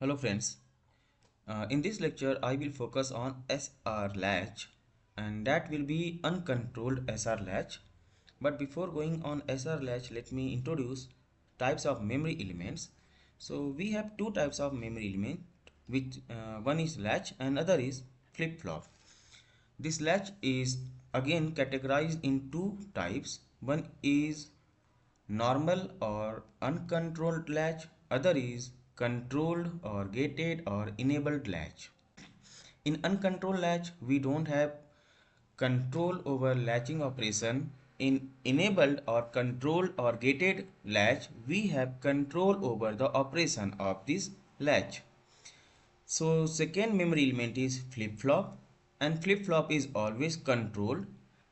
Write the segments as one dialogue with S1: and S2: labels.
S1: Hello friends, in this lecture I will focus on SR latch and that will be uncontrolled SR latch. But before going on SR latch, let me introduce types of memory elements. So we have two types of memory element, which one is latch and other is flip-flop. This latch is again categorized in two types. One is normal or uncontrolled latch, other is controlled or gated or enabled latch. In uncontrolled latch we don't have control over latching operation. In enabled or controlled or gated latch we have control over the operation of this latch. So second memory element is flip-flop, and flip-flop is always controlled,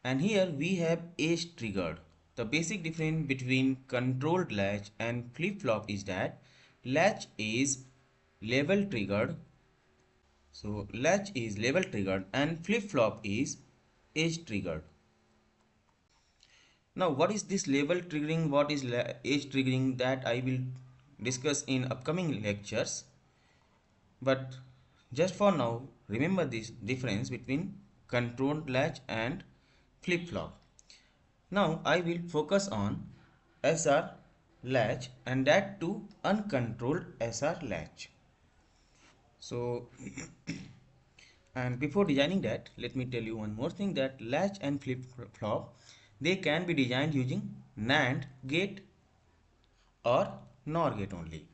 S1: and here we have age triggered. The basic difference between controlled latch and flip-flop is that latch is level triggered. So latch is level triggered and flip-flop is age triggered. Now what is this level triggering, what is age triggering, that I will discuss in upcoming lectures. But just for now, remember this difference between controlled latch and flip-flop. Now I will focus on SR latch, and that too uncontrolled SR latch. So and before designing that, let me tell you one more thing, that latch and flip-flop, they can be designed using NAND gate or NOR gate only.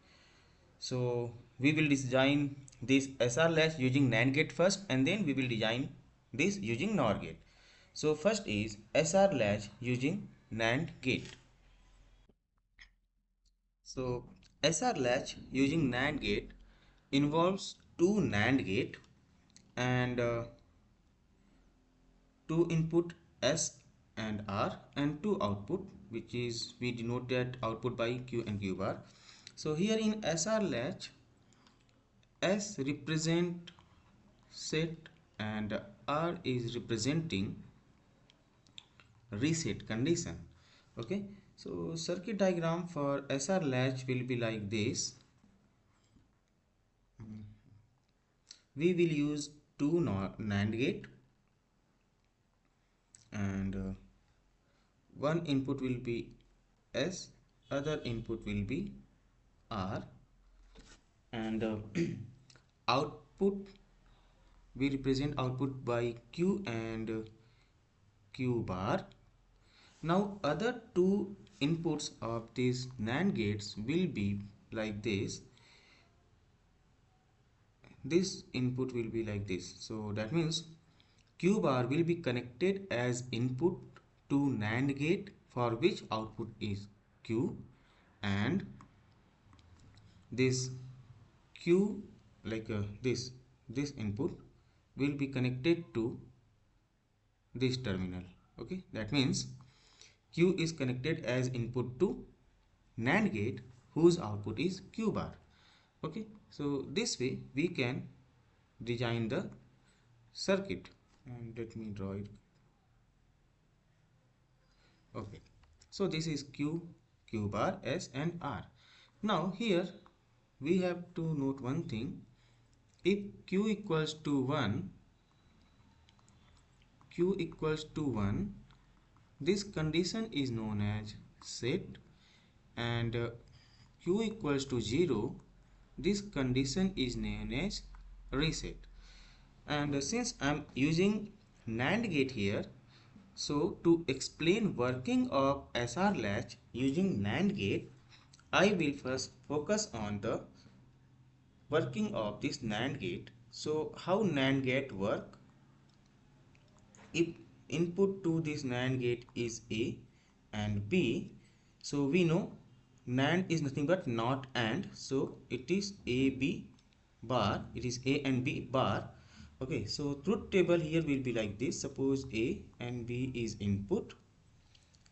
S1: So we will design this SR latch using NAND gate first, and then we will design this using NOR gate. So first is SR latch using NAND gate. So SR latch using NAND gate involves two NAND gate and two input S and R and two output, which is we denote that output by Q and Q bar. So here in SR latch, S represent set and R is representing reset condition. Okay, so circuit diagram for SR latch will be like this. We will use two NAND gate, and one input will be S, other input will be R, and output, we represent output by Q and Q bar. Now other two inputs of these NAND gates will be like this. This input will be like this. So that means Q bar will be connected as input to NAND gate for which output is Q, and this Q, like this input will be connected to this terminal. Okay, that means Q is connected as input to NAND gate whose output is Q bar. Okay, so this way we can design the circuit, and let me draw it. Okay, so this is Q, Q bar, S and R. Now here we have to note one thing. If Q equals to 1, Q equals to 1, this condition is known as set, and Q equals to 0, this condition is known as reset. And since I'm using NAND gate here, so to explain working of SR latch using NAND gate, I will first focus on the working of this NAND gate. So how NAND gate work? If input to this NAND gate is A and B, so we know NAND is nothing but not AND, so it is AB bar, it is A and B bar. Okay, so truth table here will be like this. Suppose A and B is input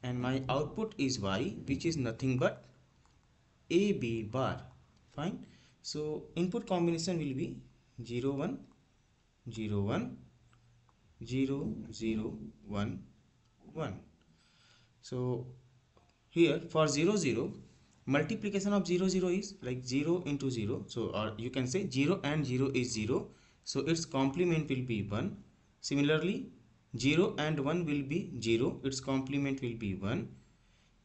S1: and my output is Y, which is nothing but AB bar. Fine. So input combination will be 0 1 0 1 0 0 1 1. So here for 0 0, multiplication of 0 0 is like 0 into 0, so or you can say 0 and 0 is 0, so its complement will be 1. Similarly 0 and 1 will be 0, its complement will be 1.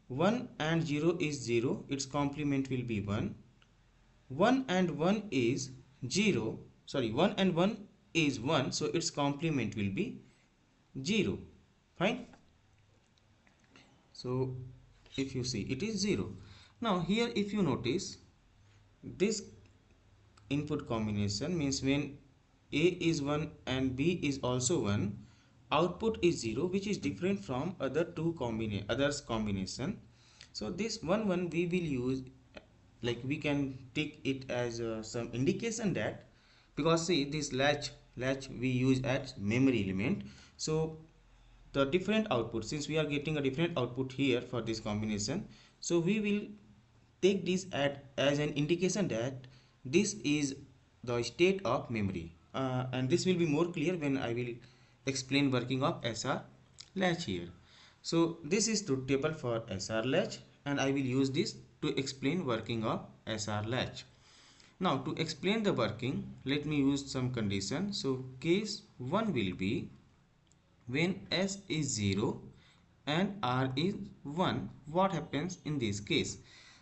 S1: 1 and 0 is 0, its complement will be 1. 1 and 1 is 0, sorry, 1 and 1 is 1, so its complement will be 0. Fine. So if you see, it is 0. Now here if you notice, this input combination means when A is 1 and B is also 1, output is 0, which is different from others combination. So this 1 1 we will use, like we can take it as some indication that, because see this latch we use as memory element, so the different output, since we are getting a different output here for this combination, so we will take this as an indication that this is the state of memory, and this will be more clear when I will explain working of SR latch here. So this is truth table for SR latch, and I will use this to explain working of SR latch. Now to explain the working, let me use some condition. So case 1 will be when S is 0 and R is 1, what happens in this case?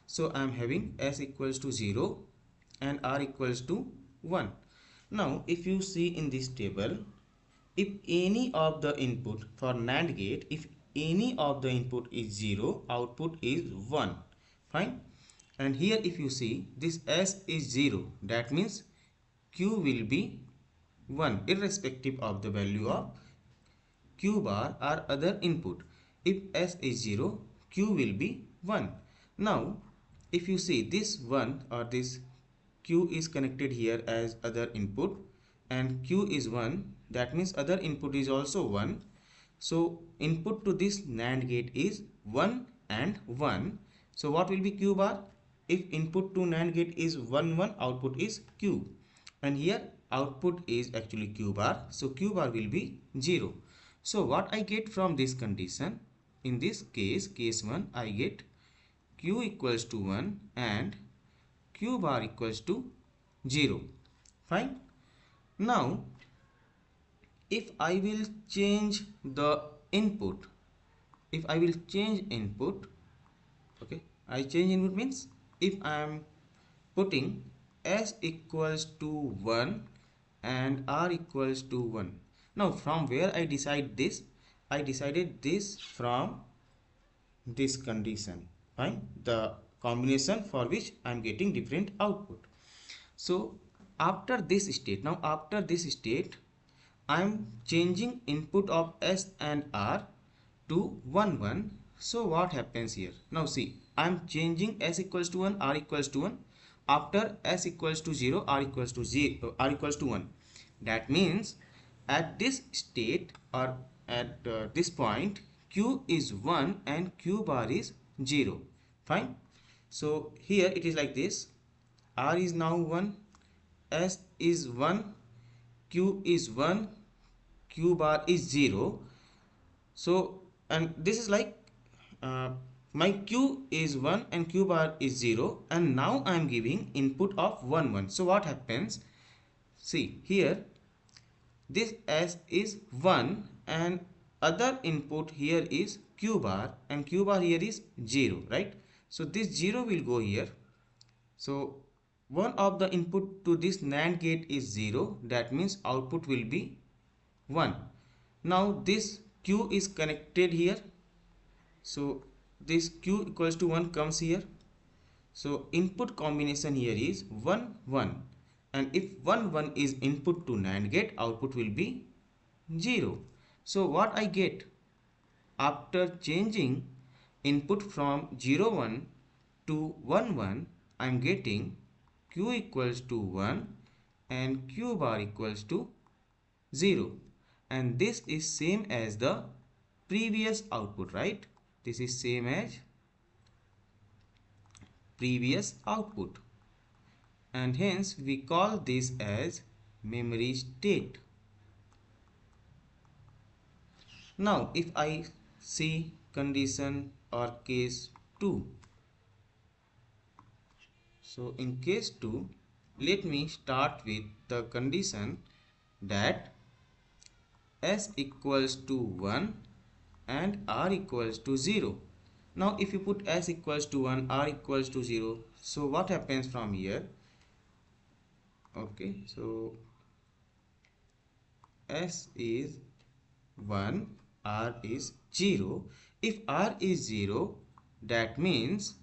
S1: So I am having S equals to 0 and R equals to 1. Now if you see in this table, if any of the input for NAND gate, if any of the input is 0, output is 1. Fine. And here if you see, this S is 0, that means Q will be 1 irrespective of the value of Q bar or other input. If S is 0, Q will be 1. Now if you see this 1 or this Q is connected here as other input and Q is 1, that means other input is also 1. So input to this NAND gate is 1 and 1. So what will be Q bar? If input to NAND gate is 1 1, output is Q, and here output is actually Q bar, so Q bar will be 0. So what I get from this condition, in this case 1, I get Q equals to 1 and Q bar equals to 0. Fine. Now if I will change the input, if I will change input, okay, I change input means if I am putting S equals to 1 and R equals to 1. Now from where I decide this? I decided this from this condition. Fine. The combination for which I am getting different output. So after this state, now after this state, I am changing input of S and R to 1 1. So what happens here? Now see, I am changing S equals to 1, R equals to 1. After S equals to 0, R equals to 0, R equals to 1. That means at this state or at this point, Q is 1 and Q bar is 0. Fine. So here it is like this. R is now 1, S is 1, Q is 1, Q bar is 0. So and this is like my Q is 1 and Q bar is 0, and now I am giving input of 1 1. So what happens? See here, this S is 1 and other input here is Q bar and Q bar here is 0, right? So this 0 will go here. So one of the input to this NAND gate is 0, that means output will be 1. Now this Q is connected here, so this Q equals to 1 comes here. So input combination here is 1 1, and if 1 1 is input to NAND gate, output will be 0. So what I get after changing input from 0 1 to 1 1, I am getting Q equals to 1 and Q bar equals to 0, and this is same as the previous output, right? This is same as previous output, and hence we call this as memory state. Now if I see condition or case 2, So in case 2, let me start with the condition that S equals to 1 and R equals to 0. Now if you put S equals to 1, R equals to 0, so what happens from here? Okay, so S is 1, R is 0. If R is 0, that means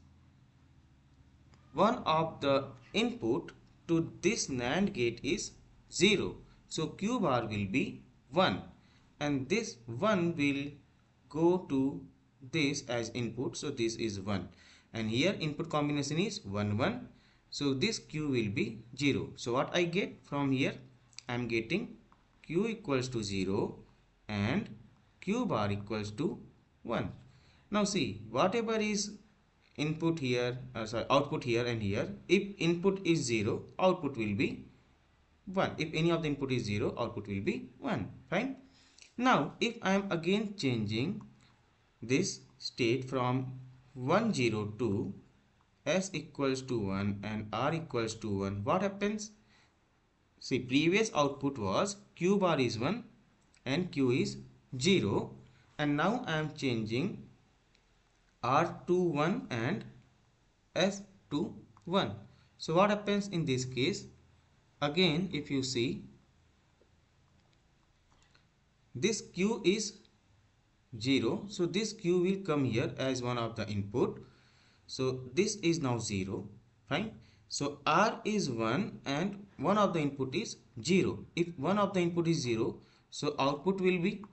S1: one of the input to this NAND gate is 0. So Q bar will be 1 and this 1 will go to this as input. So this is 1 and here input combination is 1 1. So this Q will be 0. So what I get from here? I am getting Q equals to 0 and Q bar equals to 1. Now see, whatever is input here, sorry, output here and here, if input is 0, output will be 1. If any of the input is 0, output will be 1. Fine. Now if I am again changing this state from 1 0 to S equals to 1 and R equals to 1, what happens? See, previous output was Q bar is 1 and Q is 0 and now I am changing R to 1 and S to 1. So what happens in this case? Again, if you see, this Q is 0. So this Q will come here as one of the input. So this is now 0. Fine. So R is 1 and one of the input is 0. If one of the input is 0, so output will be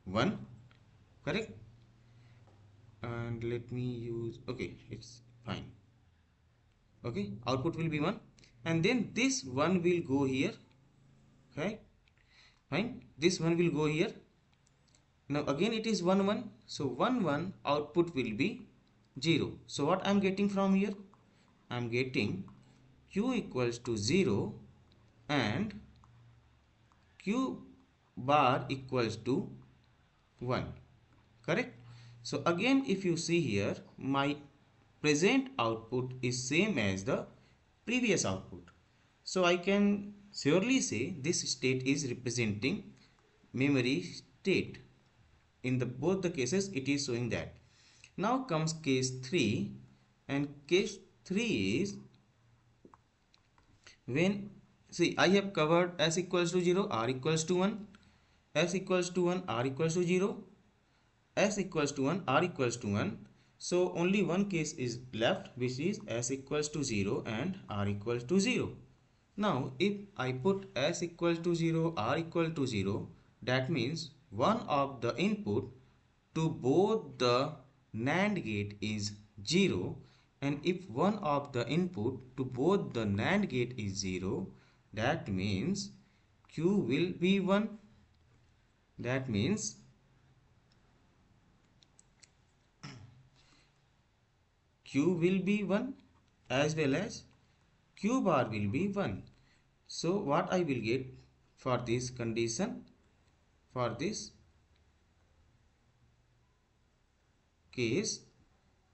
S1: 1. Correct? And let me use, okay, it's fine. Okay, output will be 1 and then this 1 will go here. Okay, fine, this 1 will go here. Now again it is 1 1, so 1 1 output will be 0. So what I am getting from here? I am getting Q equals to 0 and Q bar equals to 1. Correct? So again if you see here, my present output is same as the previous output. So I can surely say this state is representing memory state. In the both the cases it is showing that. Now comes case 3 and case 3 is when, see, I have covered S equals to 0, R equals to 1, S equals to 1, R equals to 0, S equals to 1, R equals to 1. So only one case is left, which is S equals to 0 and R equals to 0. Now if I put S equals to 0, R equal to 0, that means one of the input to both the NAND gate is 0 and if one of the input to both the NAND gate is 0, that means Q will be 1. That means Q will be 1 as well as Q bar will be 1. So what I will get for this condition, for this case,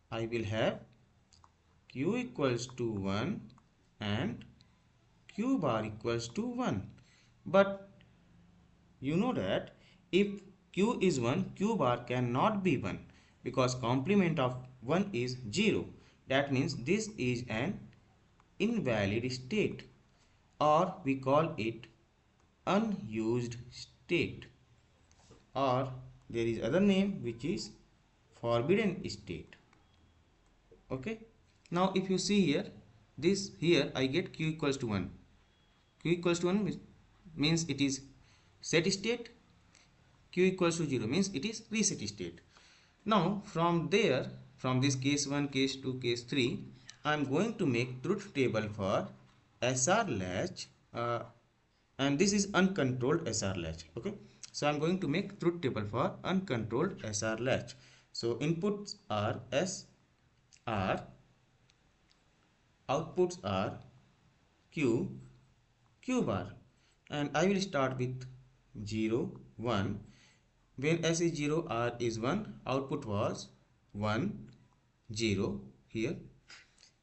S1: I will have Q equals to 1 and Q bar equals to 1. But you know that if Q is 1, Q bar cannot be 1 because complement of 1 is 0. That means this is an invalid state, or we call it unused state, or there is other name which is forbidden state. Okay, now if you see here, this here I get Q equals to 1. Q equals to 1 means it is set state. Q equals to 0 means it is reset state. Now from there, from this case 1, case 2, case 3, I am going to make truth table for SR latch and this is uncontrolled SR latch. Okay, so I am going to make truth table for uncontrolled SR latch. So inputs are S, R, outputs are Q, Q bar, and I will start with 0, 1. When S is 0, R is 1, output was 1, 0 here.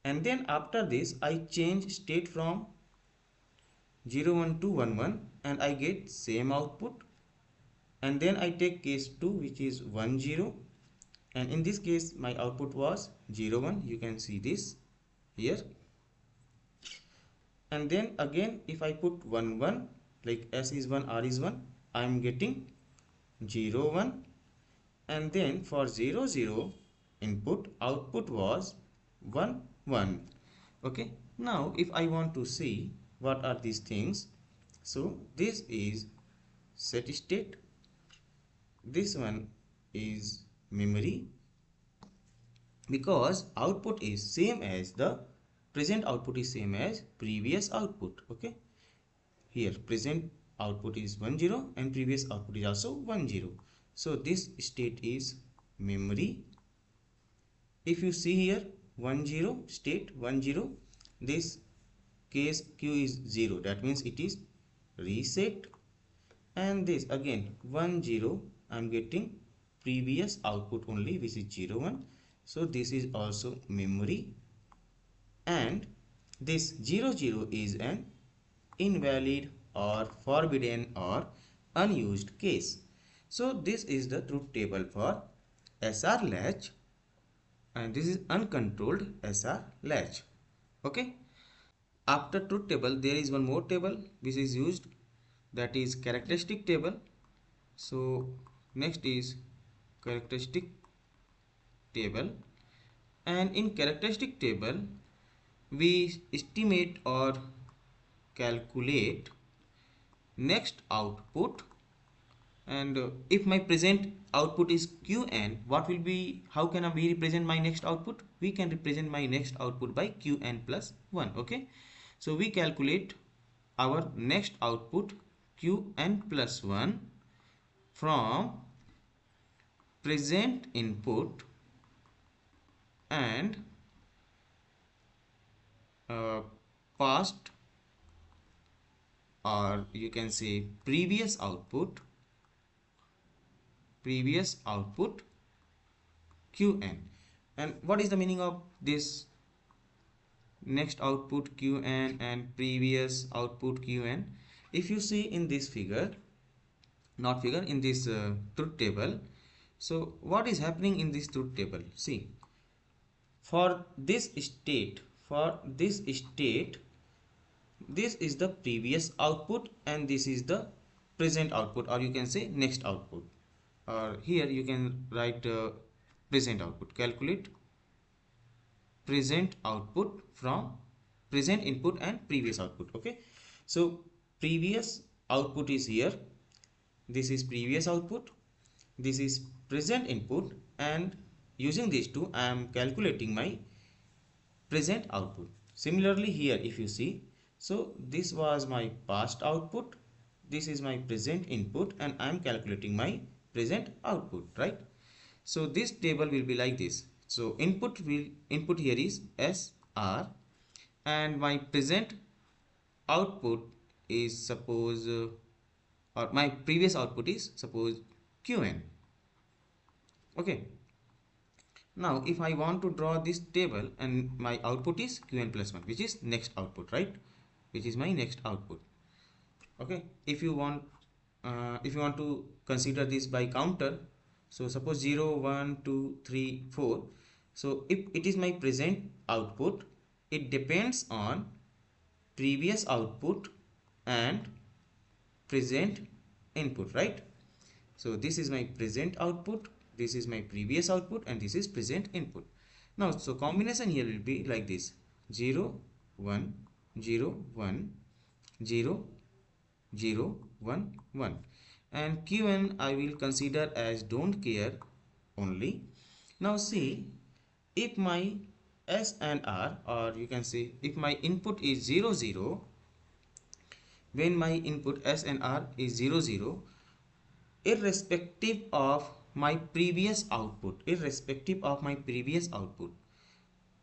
S1: and then after this I change state from 0 1 to 1 1 and I get same output, and then I take case 2 which is 1 0, and in this case my output was 0 1. You can see this here, and then again if I put 1 1 like S is 1 R is 1, I am getting 0 1, and then for 0 0 input output was 1 1. Okay, now if I want to see what are these things, so this is set state, this one is memory, because output is same as the present output is same as previous output. Okay, here present output is 1 0 and previous output is also 1 0, so this state is memory. If you see here 1 0 state 1 0, this case q is 0, that means it is reset, and this again 1 0, I'm getting previous output only which is 0 1, so this is also memory, and this 0 0 is an invalid or forbidden or unused case. So this is the truth table for SR latch, and this is uncontrolled SR latch. Okay, after truth table there is one more table which is used, that is characteristic table. So next is characteristic table, and in characteristic table we estimate or calculate next output, and if my present output is qn, what will be, how can we represent my next output? We can represent my next output by qn plus 1. Okay, so we calculate our next output qn plus 1 from present input and past, or you can say previous output qn. And what is the meaning of this next output qn and previous output qn? If you see in this figure, not figure, in this truth table, so what is happening in this truth table? See, for this state this is the previous output and this is the present output, or you can say next output, or here you can write present output. Calculate present output from present input and previous output. Okay, so previous output is here, this is previous output, this is present input, and using these two I am calculating my present output. Similarly here if you see, so this was my past output, this is my present input, and I am calculating my present output, right? So this table will be like this. So input here is SR, and my present output is suppose or my previous output is suppose qn. Okay, now if I want to draw this table and my output is qn plus 1, which is next output, right, which is my next output. Okay, if you want to consider this by counter, so suppose 0 1 2 3 4, so if it is my present output, it depends on previous output and present input, right? So this is my present output, this is my previous output, and this is present input. Now so combination here will be like this: 0 1 0 1 0 0 1 1, and qn I will consider as don't care only. Now see, if my S and R, or you can say if my input is 0 0, when my input S and R is 0 0, irrespective of my previous output,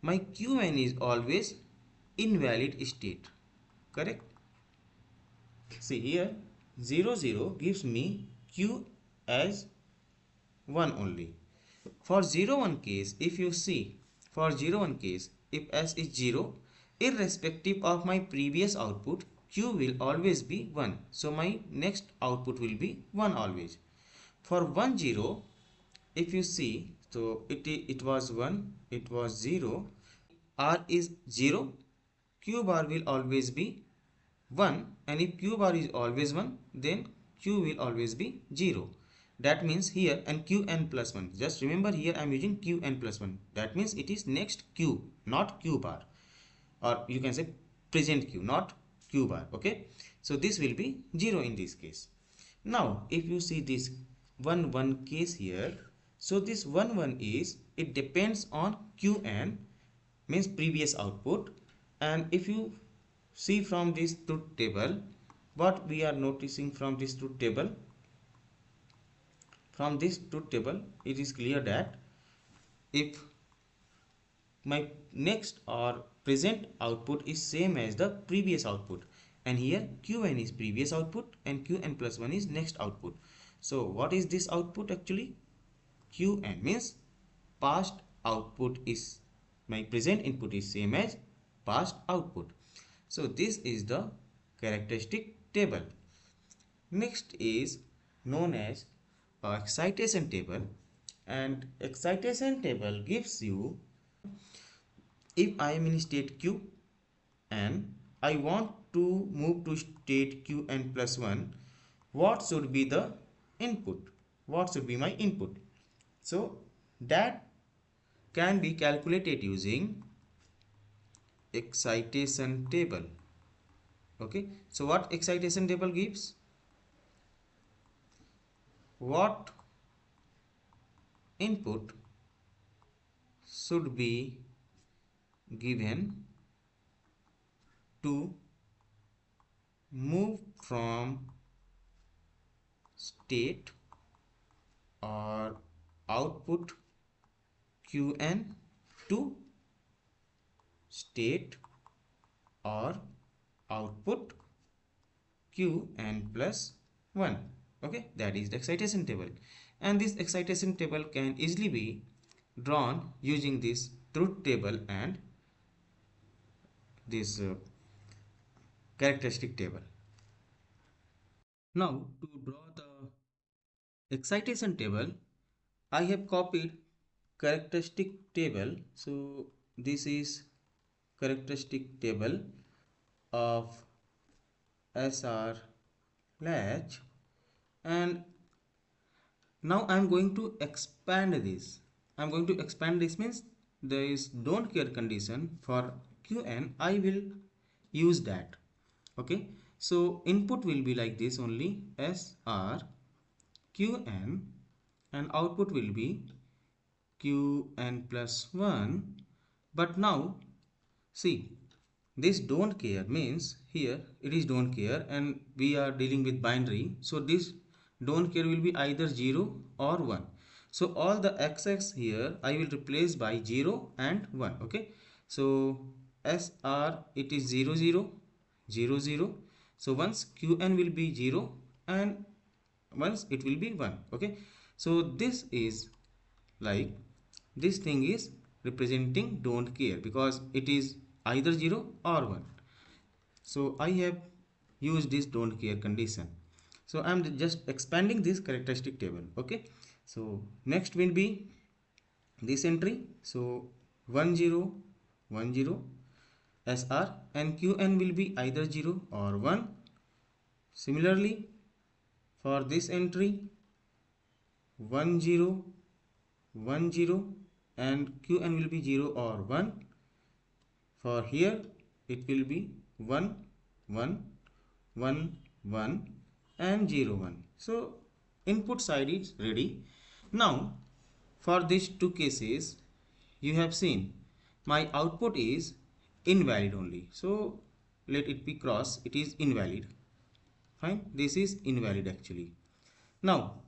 S1: my qn is always invalid state, correct? See here 0 0 gives me q as 1 only. For 0 1 case, if you see, for 0 1 case, if S is 0, irrespective of my previous output, Q will always be 1. So my next output will be 1 always. For 1 0, if you see, so it was 1, it was 0, R is 0, Q bar will always be 1, and if Q bar is always 1, then Q will always be 0. That means here, and Qn plus 1. Just remember here I am using Qn plus 1. That means it is next Q, not Q bar. Or you can say present Q, not Q bar. Okay. So this will be 0 in this case. Now, if you see this 1 1 case here, so this 1 1 is, it depends on Qn, means previous output. And if you see from this truth table, what we are noticing from this truth table, it is clear that if my next or present output is same as the previous output, and here Qn is previous output and Qn plus 1 is next output. So what is this output actually? Qn means past output is, my present input is same as past output. So this is the characteristic table. Next is known as excitation table, and excitation table gives you, if I am in state Q and I want to move to state Qn plus 1, what should be the input? What should be my input? So that can be calculated using excitation table. Okay, so what excitation table gives? What input should be given to move from state or output Qn to state or output Qn plus 1. Okay, that is the excitation table, and this excitation table can easily be drawn using this truth table and this characteristic table. Now to draw the excitation table, I have copied characteristic table. So this is characteristic table of SR latch, and now I am going to expand this. I am going to expand this means there is don't care condition for Qn. I will use that. Okay. So input will be like this only, SR Qn, and output will be Qn plus 1. But now see, this don't care means here it is don't care and we are dealing with binary. So this don't care will be either 0 or 1. So all the x's here I will replace by 0 and 1. Okay. So SR, it is 0 0 0 0. So once Qn will be 0 and once it will be 1. Okay. So this is like, this thing is representing don't care because it is either 0 or 1. So I have used this don't care condition. So I am just expanding this characteristic table. Okay. So next will be this entry. So 1 0 1 0 SR, and Qn will be either 0 or 1. Similarly for this entry 1 0 1 0, and Qn will be 0 or 1. For here it will be 1 1 1 1 and 0 1. So input side is ready. Now for these two cases you have seen my output is invalid only. So let it be cross, it is invalid. Fine, this is invalid actually. Now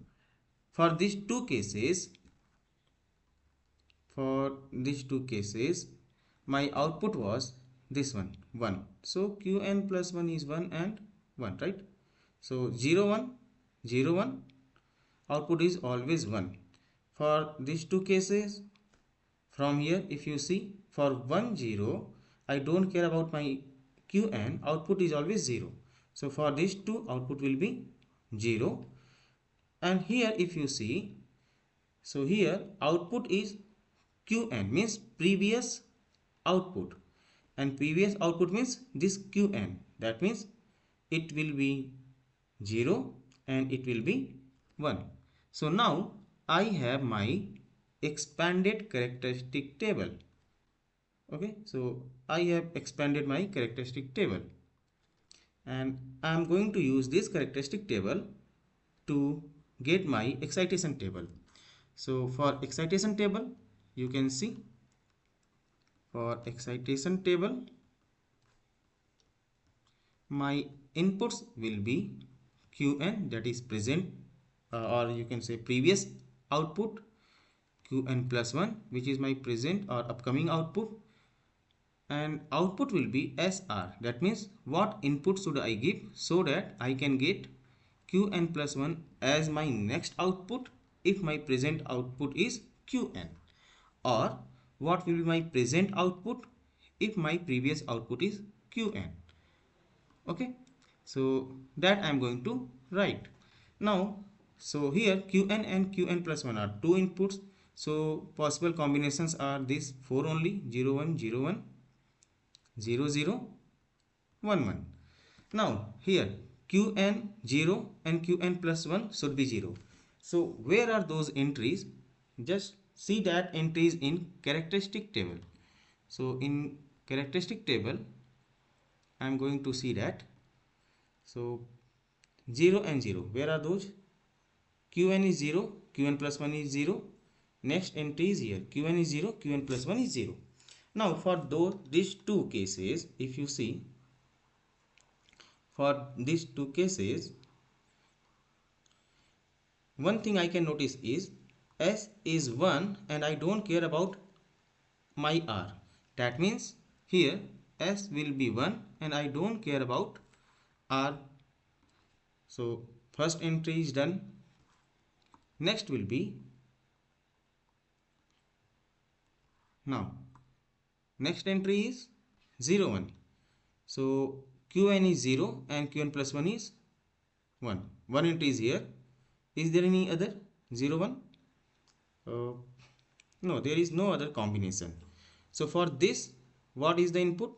S1: for these two cases, my output was this one 1. So Qn plus 1 is 1 and 1, right? So 0 1 0 1, output is always 1. For these two cases, from here if you see, for 1 0, I don't care about my Qn, output is always 0. So for these two, output will be 0. And here if you see, so here output is Qn, means previous output, and previous output means this Qn. That means it will be 0 and it will be 1. So now I have my expanded characteristic table. Okay, so I have expanded my characteristic table, and I am going to use this characteristic table to get my excitation table. So for excitation table, you can see, for excitation table, my inputs will be Qn, that is present, or you can say previous output, Qn plus 1, which is my present or upcoming output, and output will be SR. That means what input should I give so that I can get Qn plus 1 as my next output if my present output is Qn, or what will be my present output if my previous output is Qn. Okay, so that I am going to write now. So here Qn and Qn plus 1 are two inputs, so possible combinations are these four only: 0 1 0 1 0 0 1 1. Now here Qn 0 and Qn plus 1 should be 0. So where are those entries? Just see that entries in characteristic table. So in characteristic table I am going to see that. So 0 and 0, where are those? Qn is 0, Qn plus 1 is 0. Next entry is here, Qn is 0, Qn plus 1 is 0. Now for these two cases, if you see, for these two cases, one thing I can notice is S is 1 and I don't care about my R. That means here S will be 1 and I don't care about R. So first entry is done. Next will be, now next entry is 0 1. So Qn is 0 and Qn plus 1 is 1. One entry is here. Is there any other 0 1? No, there is no other combination. So for this, what is the input?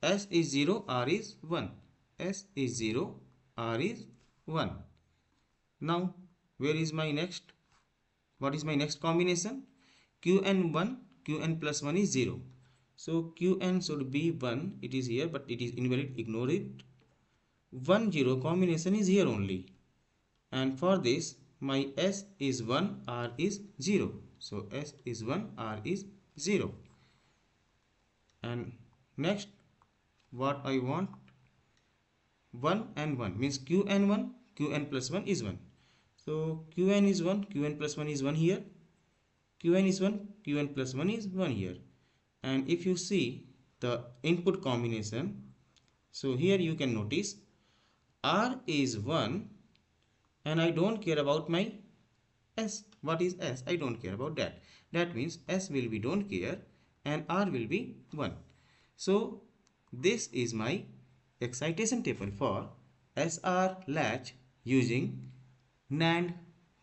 S1: S is 0, R is 1. S is 0, R is 1. Now where is my next? What is my next combination? Qn 1, Qn plus 1 is 0. So Qn should be 1. It is here, but it is invalid. Ignore it. 1 0 combination is here only. And for this, my S is 1, R is 0. So S is 1, R is 0. And next, what I want? 1 and 1 means Qn 1, Qn plus 1 is 1. So Qn is 1, Qn plus 1 is 1 here. Qn is 1, Qn plus 1 is 1 here. And if you see the input combination, so here you can notice R is 1 and I don't care about my S. What is S? I don't care about that. That means S will be don't care and R will be 1. So this is my excitation table for SR latch using NAND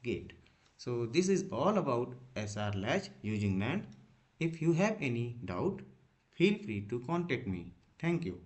S1: gate. So this is all about SR latch using NAND. If you have any doubt, feel free to contact me. Thank you.